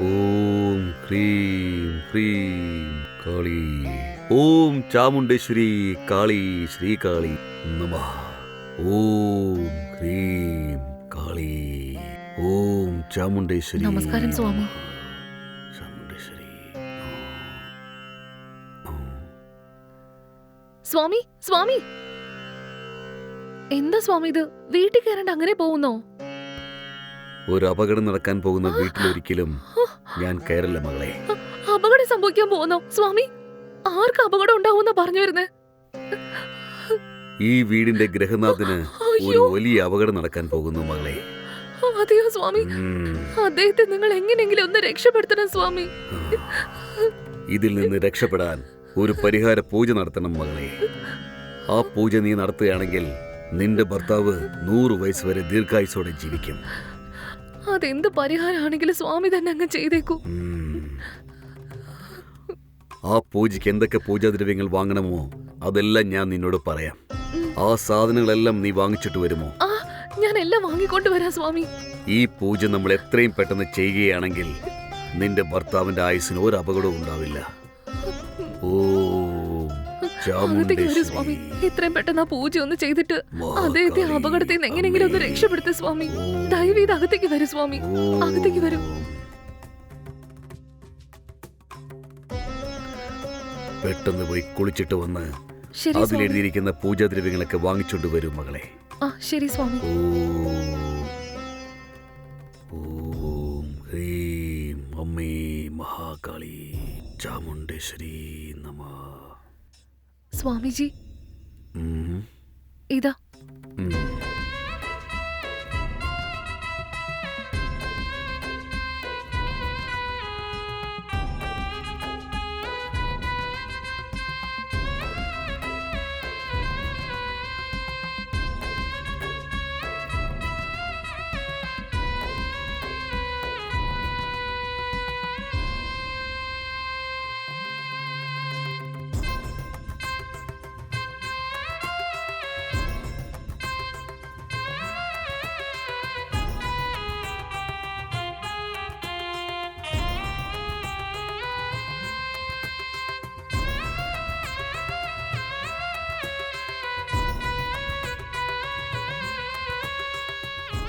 ഓം ഹ്രീം ഹ്രീം കാളി. ഓം ചാമുണ്ടേശ്വരി കാളി ശ്രീകാളി നമഃ. ഓം ഹ്രീം കാളി. ഓം ചാമുണ്ടേശ്വരി. നമസ്കാരം സ്വാമി. ചാമുണ്ടേശ്വരി. സ്വാമി സ്വാമി, എന്താ സ്വാമി ഇത്? വീട്ടിൽ കയറണ്ട അങ്ങനെ പോകുന്നോ? ഒരു അപകടം നടക്കാൻ പോകുന്ന വീട്ടിലൊരിക്കലും ഞാൻ കയറില്ല മകളെ. അപകടം സംഭവിക്കാൻ പോകുന്നോ സ്വാമി? ആർക്ക് അപകടം ഉണ്ടാവുന്ന പറഞ്ഞു വരുന്നേ? ഈ വീടിന്റെ ഗ്രഹനാഥന് ഒരു വലിയ അപകടം നടക്കാൻ പോകുന്നു മകളെ. അതെയോ സ്വാമി? അദ്ദേഹത്തെ നിങ്ങൾ എങ്ങനെയെങ്കിലും ഒന്ന് രക്ഷപ്പെടുത്തണം സ്വാമി. ഇതിൽ നിന്ന് രക്ഷപ്പെടാൻ ഒരു പരിഹാര പൂജ നടത്തണം മകളെ. ആ പൂജ നീ നടത്തുകയാണെങ്കിൽ നിന്റെ ഭർത്താവ് 100 വയസ്സ് വരെ ദീർഘായുസോടെ ജീവിക്കും. അതെന്ത് പരിഹാരമാണെങ്കിലും സ്വാമി തന്നെ അങ്ങ് ചെയ്തേക്കൂ. ആ പൂജയ്ക്ക് എന്തൊക്കെ പൂജാദ്രവ്യങ്ങൾ വാങ്ങണമോ അതെല്ലാം ഞാൻ നിന്നോട് പറയാം. ആ സാധനങ്ങളെല്ലാം നീ വാങ്ങിച്ചിട്ട് വരുമോ? ഞാൻ എല്ലാം വാങ്ങിക്കൊണ്ട് വരാം സ്വാമി. ഈ പൂജ നമ്മൾ എത്രയും പെട്ടെന്ന് ചെയ്യുകയാണെങ്കിൽ നിന്റെ ഭർത്താവിന്റെ ആയുസിന് ഒരു അപകടവും ഉണ്ടാവില്ല. സ്വാമി, ഇത്രയും പെട്ടെന്ന് ആ പൂജ ഒന്ന് ചെയ്തിട്ട് അദ്ദേഹത്തെ അപകടത്തിൽ നിന്ന് എങ്ങനെയെങ്കിലും ഒന്ന് രക്ഷപ്പെടുത്ത സ്വാമി. ദയവ് ഇത് അകത്തേക്ക് വരൂ സ്വാമി, അകത്തേക്ക് വരൂ. പെട്ടെന്ന് പോയി കുളിച്ചിട്ട് വന്ന് അതിലെഴുതിയിരിക്കുന്ന പൂജാദ്രവ്യങ്ങളൊക്കെ വാങ്ങിച്ചോണ്ട് വരും മകളെ. ശരി സ്വാമി. ഓം ഹ്രീം അമ്മേ മഹാകാളി ചാമുണ്ടേശ്വരി നമഃ. സ്വാമിജി, ഇതാ.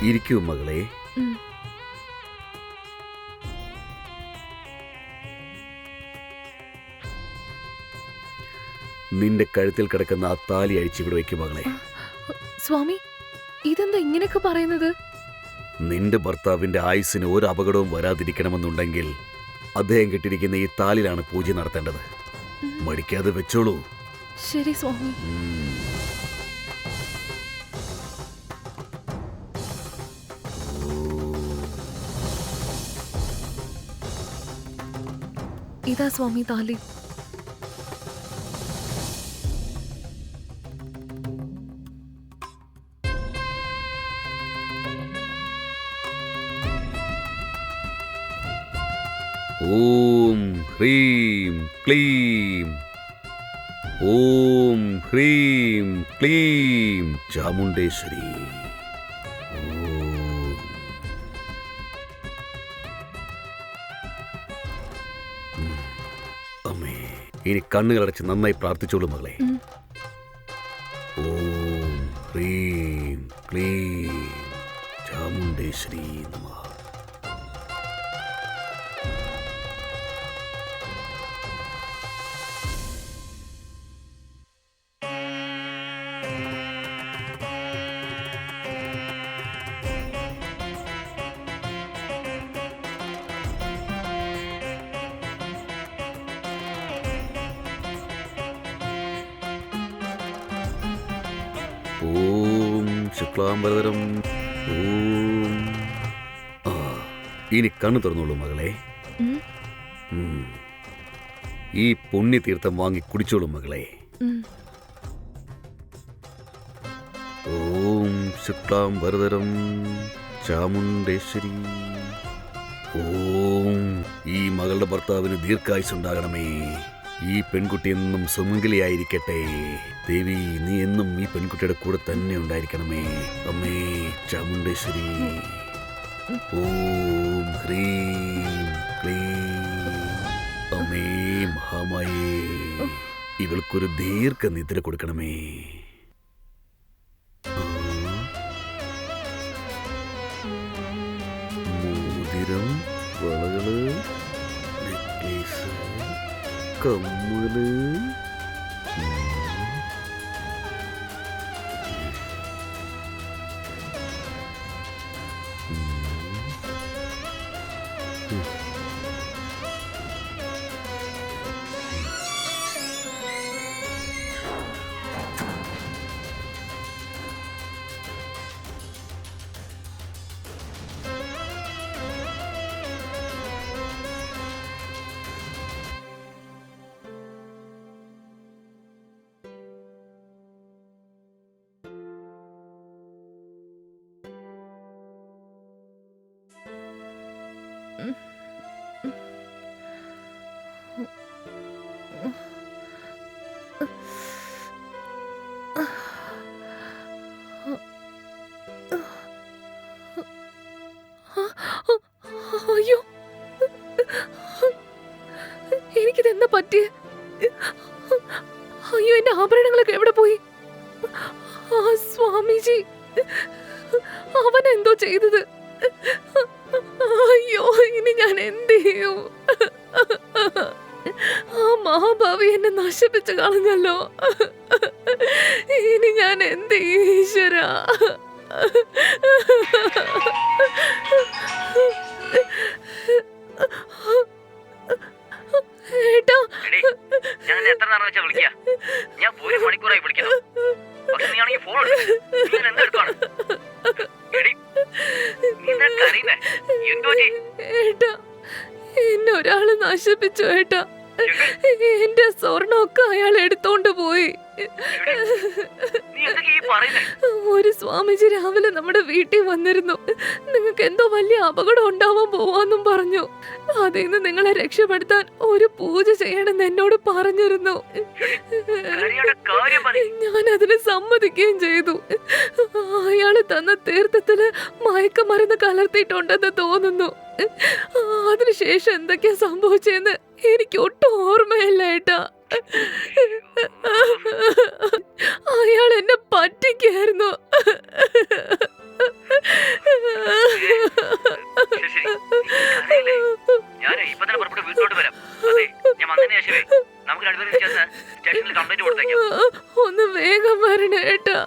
ഇരിക്കൂ മകളെ. നിന്റെ കഴുത്തിൽ കിടക്കുന്ന ആ താലി അഴിച്ചിവിടെ വയ്ക്കും മകളെ. സ്വാമി, ഇതെന്താ ഇങ്ങനെയൊക്കെ പറയുന്നത്? നിന്റെ ഭർത്താവിന്റെ ആയുസിന് ഒരു അപകടവും വരാതിരിക്കണമെന്നുണ്ടെങ്കിൽ അദ്ദേഹം കെട്ടിരിക്കുന്ന ഈ താലിലാണ് പൂജ നടത്തേണ്ടത്. മടിക്കാതെ വെച്ചോളൂ. ശരി സ്വാമി. ഇതാ സ്വാമി താലി. ഓം ഹ്രീം ക്ലീം. ഓം ഹ്രീം ക്ലീം ചാമുണ്ടേശ്വരി. അമ്മേ, ഇനി കണ്ണുകളടച്ച് നന്നായി പ്രാർത്ഥിച്ചോളൂ മകളെ. ഓം ഹ്രീം ക്ലീം ചാമുണ്ടേശ്വരി നമഃ. ഓം ശുക്ലാംബരധരം. ഓം. ഇനി കണ്ണു തുറന്നോളൂ മകളെ. ഈ പുണ്യതീർത്ഥം വാങ്ങി കുടിച്ചോളൂ മകളെ. ഓം ശുക്ലാംബരധരം ചാമുണ്ടേശ്വരി. ഓം. ഈ മകളുടെ ഭർത്താവിന് ദീർഘായുസ്സുണ്ടാകണമേ. ഈ പെൺകുട്ടി എന്നും സുമംഗലിയായിരിക്കട്ടെ. ദേവി, നീ എന്നും ഈ പെൺകുട്ടിയുടെ കൂടെ തന്നെ ഉണ്ടായിരിക്കണമേ. അമ്മേ ചാമുണ്ടേശ്വരി. ഓം ഹ്രീം മായേ, ഇവൾക്കൊരു ദീർഘനിദ്ര കൊടുക്കണമേ. മോതിരം, വളകള്, നെക്ലേസ്, കമ്മല്. അയ്യോ, എനിക്കിതെന്താ പറ്റിയ? അയ്യോ, എന്റെ ആഭരണങ്ങളൊക്കെ എവിടെ പോയി? ആ സ്വാമിജി അവൻ എന്തോ ചെയ്തത്? അയ്യോ, ഇനി ഞാൻ എന്ത് ചെയ്യും? ആ മഹാഭാവി എന്നെ നശിപ്പിച്ചു കളഞ്ഞല്ലോ. ഇനി ഞാൻ എന്ത് ചെയ്യും ഈശ്വരാ? ഏട്ടാ, ഞാൻ എത്ര നേരം വെച്ചാ വിളിക്കാ? ഞാൻ ഒരു മണിക്കൂറായി വിളിക്കുന്നു. പക്ഷെ നീ ആണെങ്കിൽ ഫോൺ എന്തെടുക്കാണ്? ഏട്ടാ, എന്നെ ഒരാള് നശിപ്പിച്ചു ഏട്ടാ. എന്റെ സ്വർണ്ണമൊക്കെ അയാൾ എടുത്തോണ്ട് പോയി. ഒരു സ്വാമിജി രാവിലെ നമ്മുടെ വീട്ടിൽ വന്നിരുന്നു. നിങ്ങൾക്ക് എന്തോ വലിയ അപകടം ഉണ്ടാവാൻ പോവാന്നും പറഞ്ഞു. അതിൽ നിന്ന് നിങ്ങളെ രക്ഷപ്പെടുത്താൻ ഒരു പൂജ ചെയ്യണമെന്ന് എന്നോട് പറഞ്ഞിരുന്നു. ഞാൻ അതിന് സമ്മതിക്കുകയും ചെയ്തു. അയാള് തന്ന തീർത്ഥത്തില് മയക്കമരുന്ന് കലർത്തിയിട്ടുണ്ടെന്ന് തോന്നുന്നു. അതിനുശേഷം എന്തൊക്കെയാ സംഭവിച്ചെന്ന് എനിക്ക് ഒട്ടും ഓർമ്മയില്ല ഏട്ടാ. അയാൾ എന്നെ പറ്റിക്കായിരുന്നു. ഞാൻ ഇപ്പൊ തന്നെ പുറപ്പെട്ട് വീട്ടിലോട്ട് വരാം. അതെ, ഞാൻ വന്നതിന് ശേഷമേ നമുക്ക് രണ്ടുപേരും ചേർന്ന് സ്റ്റേഷനിൽ കംപ്ലൈന്റ് കൊടുത്തേക്കാം. ഒന്ന് വേഗം വരണേ ഏട്ടാ.